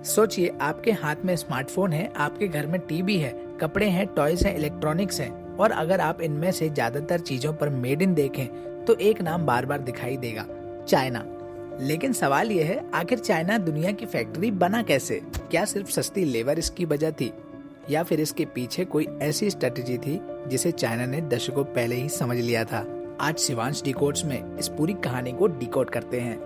सोचिए आपके हाथ में स्मार्टफोन है, आपके घर में टीवी है, कपड़े हैं, टॉयज हैं, इलेक्ट्रॉनिक्स हैं और अगर आप इनमें से ज्यादातर चीजों पर मेड इन देखें तो एक नाम बार बार दिखाई देगा, चाइना। लेकिन सवाल यह है, आखिर चाइना दुनिया की फैक्ट्री बना कैसे? क्या सिर्फ सस्ती लेबर इसकी वजह थी या फिर इसके पीछे कोई ऐसी स्ट्रेटेजी थी जिसे चाइना ने दशकों पहले ही समझ लिया था? आज शिवांश डिकोड्स में इस पूरी कहानी को डिकोड करते हैं।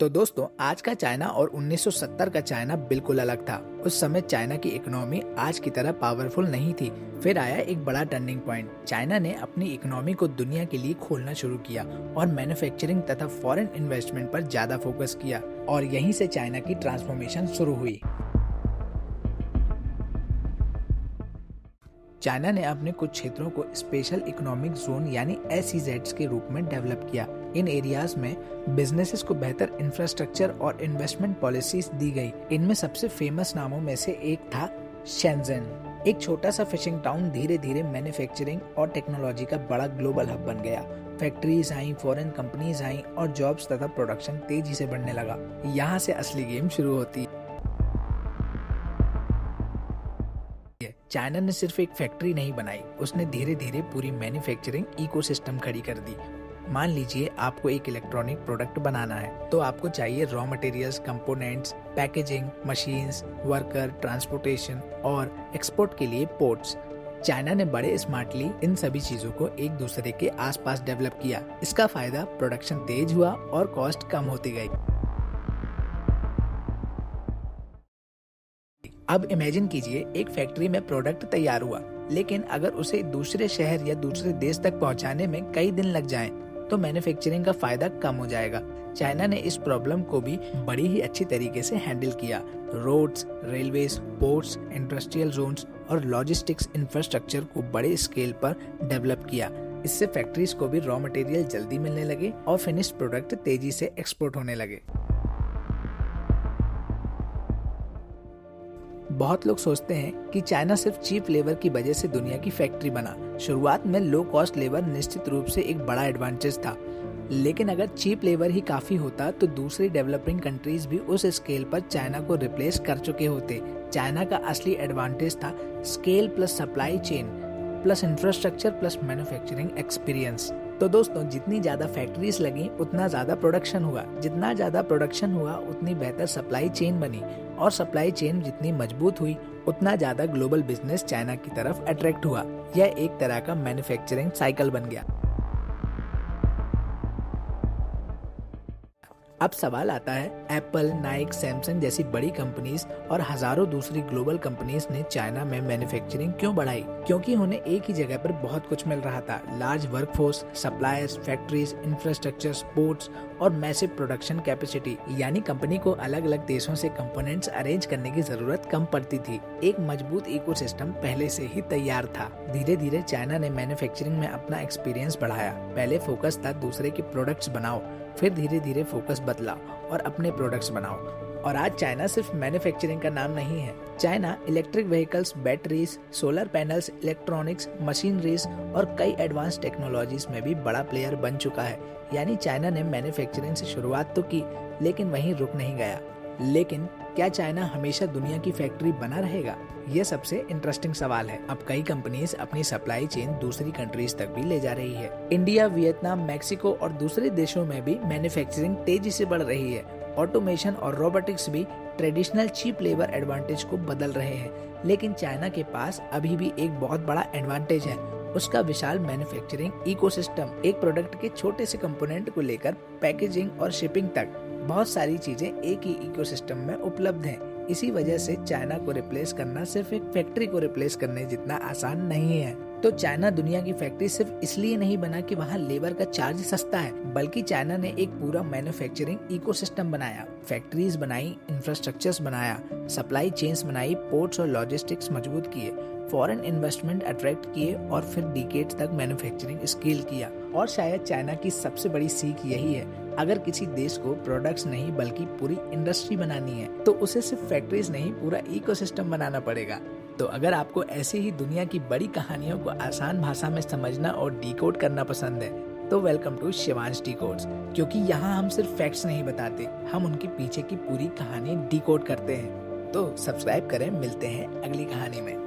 तो दोस्तों, आज का चाइना और 1970 का चाइना बिल्कुल अलग था। उस समय चाइना की इकोनॉमी आज की तरह पावरफुल नहीं थी। फिर आया एक बड़ा टर्निंग पॉइंट। चाइना ने अपनी इकोनॉमी को दुनिया के लिए खोलना शुरू किया और मैन्युफैक्चरिंग तथा फॉरेन इन्वेस्टमेंट पर ज्यादा फोकस किया और यहीं से चाइना की ट्रांसफॉर्मेशन शुरू हुई। चाइना ने अपने कुछ क्षेत्रों को स्पेशल इकोनॉमिक जोन यानी SEZs के रूप में डेवलप किया। इन एरियाज में बिजनेसेस को बेहतर इंफ्रास्ट्रक्चर और इन्वेस्टमेंट पॉलिसीज दी गई। इनमें सबसे फेमस नामों में से एक था शेंजन। एक छोटा सा फिशिंग टाउन धीरे धीरे मैन्युफैक्चरिंग और टेक्नोलॉजी का बड़ा ग्लोबल हब बन गया। फैक्ट्रीज आई, फॉरेन कंपनीज आई और जॉब्स तथा प्रोडक्शन तेजी से बढ़ने लगा। यहाँ से असली गेम शुरू होती है। चाइना ने सिर्फ एक फैक्ट्री नहीं बनाई, उसने धीरे धीरे पूरी मैन्युफैक्चरिंग इकोसिस्टम खड़ी कर दी। मान लीजिए आपको एक इलेक्ट्रॉनिक प्रोडक्ट बनाना है तो आपको चाहिए raw materials, components, packaging, machines, worker, transportation और एक्सपोर्ट के लिए पोर्ट्स। चाइना ने बड़े स्मार्टली इन सभी चीजों को एक दूसरे के आसपास डेवलप किया। इसका फायदा प्रोडक्शन तेज हुआ और कॉस्ट कम होती गई। अब इमेजिन कीजिए, एक फैक्ट्री में प्रोडक्ट तैयार हुआ, लेकिन अगर उसे दूसरे शहर या दूसरे देश तक पहुंचाने में कई दिन लग जाएं, तो मैन्युफैक्चरिंग का फायदा कम हो जाएगा। चाइना ने इस प्रॉब्लम को भी बड़ी ही अच्छी तरीके से हैंडल किया। Roads, railways, ports, industrial zones और लॉजिस्टिक्स इंफ्रास्ट्रक्चर को बड़े स्केल पर डेवलप किया। इससे फैक्ट्रीज को भी रॉ मटेरियल जल्दी मिलने लगे और फिनिश्ड प्रोडक्ट तेजी से एक्सपोर्ट होने लगे। बहुत लोग सोचते हैं कि चाइना सिर्फ चीप लेबर की वजह से दुनिया की फैक्ट्री बना। शुरुआत में लो कॉस्ट लेबर निश्चित रूप से एक बड़ा एडवांटेज था, लेकिन अगर चीप लेबर ही काफी होता तो दूसरी डेवलपिंग कंट्रीज भी उस स्केल पर चाइना को रिप्लेस कर चुके होते। चाइना का असली एडवांटेज था scale plus supply chain plus infrastructure plus manufacturing experience. तो दोस्तों, जितनी ज्यादा फैक्ट्रीज लगी उतना ज्यादा प्रोडक्शन हुआ, जितना ज्यादा प्रोडक्शन हुआ उतनी बेहतर सप्लाई चेन बनी और सप्लाई चेन जितनी मजबूत हुई उतना ज्यादा ग्लोबल बिजनेस चाइना की तरफ अट्रैक्ट हुआ। यह एक तरह का मैन्युफैक्चरिंग साइकिल बन गया। अब सवाल आता है, एप्पल, नाइक, सैमसंग जैसी बड़ी कंपनीज और हजारों दूसरी ग्लोबल कंपनीज ने चाइना में मैन्युफैक्चरिंग क्यों बढ़ाई? क्योंकि उन्हें एक ही जगह पर बहुत कुछ मिल रहा था। Large workforce, suppliers, factories, infrastructure, ports और मैसिव प्रोडक्शन कैपेसिटी। यानी कंपनी को अलग अलग देशों से कंपोनेंट्स अरेंज करने की जरूरत कम पड़ती थी। एक मजबूत इकोसिस्टम पहले से ही तैयार था। धीरे धीरे चाइना ने मैन्युफैक्चरिंग में अपना एक्सपीरियंस बढ़ाया। पहले फोकस था दूसरे के प्रोडक्ट्स बनाओ, फिर धीरे धीरे फोकस बदला और अपने प्रोडक्ट्स बनाओ। और आज चाइना सिर्फ मैन्युफैक्चरिंग का नाम नहीं है। China electric vehicles, batteries, solar panels, electronics, machineries और कई एडवांस टेक्नोलॉजीज में भी बड़ा प्लेयर बन चुका है। यानी चाइना ने मैन्युफैक्चरिंग से शुरुआत तो की, लेकिन वहीं रुक नहीं गया। लेकिन क्या चाइना हमेशा दुनिया की फैक्ट्री बना रहेगा? ये सबसे इंटरेस्टिंग सवाल है। अब कई कंपनीज अपनी सप्लाई चेन दूसरी कंट्रीज तक भी ले जा रही है। इंडिया, वियतनाम, मैक्सिको और दूसरे देशों में भी मैन्युफैक्चरिंग तेजी से बढ़ रही है। ऑटोमेशन और रोबोटिक्स भी ट्रेडिशनल चीप लेबर एडवांटेज को बदल रहे हैं। लेकिन चाइना के पास अभी भी एक बहुत बड़ा एडवांटेज है, उसका विशाल मैन्युफैक्चरिंग इकोसिस्टम। एक प्रोडक्ट के छोटे से कंपोनेंट को लेकर पैकेजिंग और शिपिंग तक बहुत सारी चीजें एक ही इकोसिस्टम में उपलब्ध हैं। इसी वजह से चाइना को रिप्लेस करना सिर्फ एक फैक्ट्री को रिप्लेस करने जितना आसान नहीं है। तो चाइना दुनिया की फैक्ट्री सिर्फ इसलिए नहीं बना कि वहाँ लेबर का चार्ज सस्ता है, बल्कि चाइना ने एक पूरा मैन्युफैक्चरिंग इकोसिस्टम बनाया। फैक्ट्रीज बनाई, इंफ्रास्ट्रक्चर्स बनाया, सप्लाई चेन्स बनाई, पोर्ट्स और लॉजिस्टिक्स मजबूत किए, फॉरेन इन्वेस्टमेंट अट्रैक्ट किए और फिर डिकेड्स तक मैन्युफैक्चरिंग स्केल किया। और शायद चाइना की सबसे बड़ी सीख यही है, अगर किसी देश को प्रोडक्ट्स नहीं बल्कि पूरी इंडस्ट्री बनानी है तो उसे सिर्फ फैक्ट्रीज नहीं, पूरा इकोसिस्टम बनाना पड़ेगा। तो अगर आपको ऐसी ही दुनिया की बड़ी कहानियों को आसान भाषा में समझना और डिकोड करना पसंद है तो वेलकम टू शिवांश डिकोड्स, क्योंकि यहाँ हम सिर्फ फैक्ट्स नहीं बताते, हम उनके पीछे की पूरी कहानी डिकोड करते हैं। तो सब्सक्राइब करें, मिलते हैं अगली कहानी में।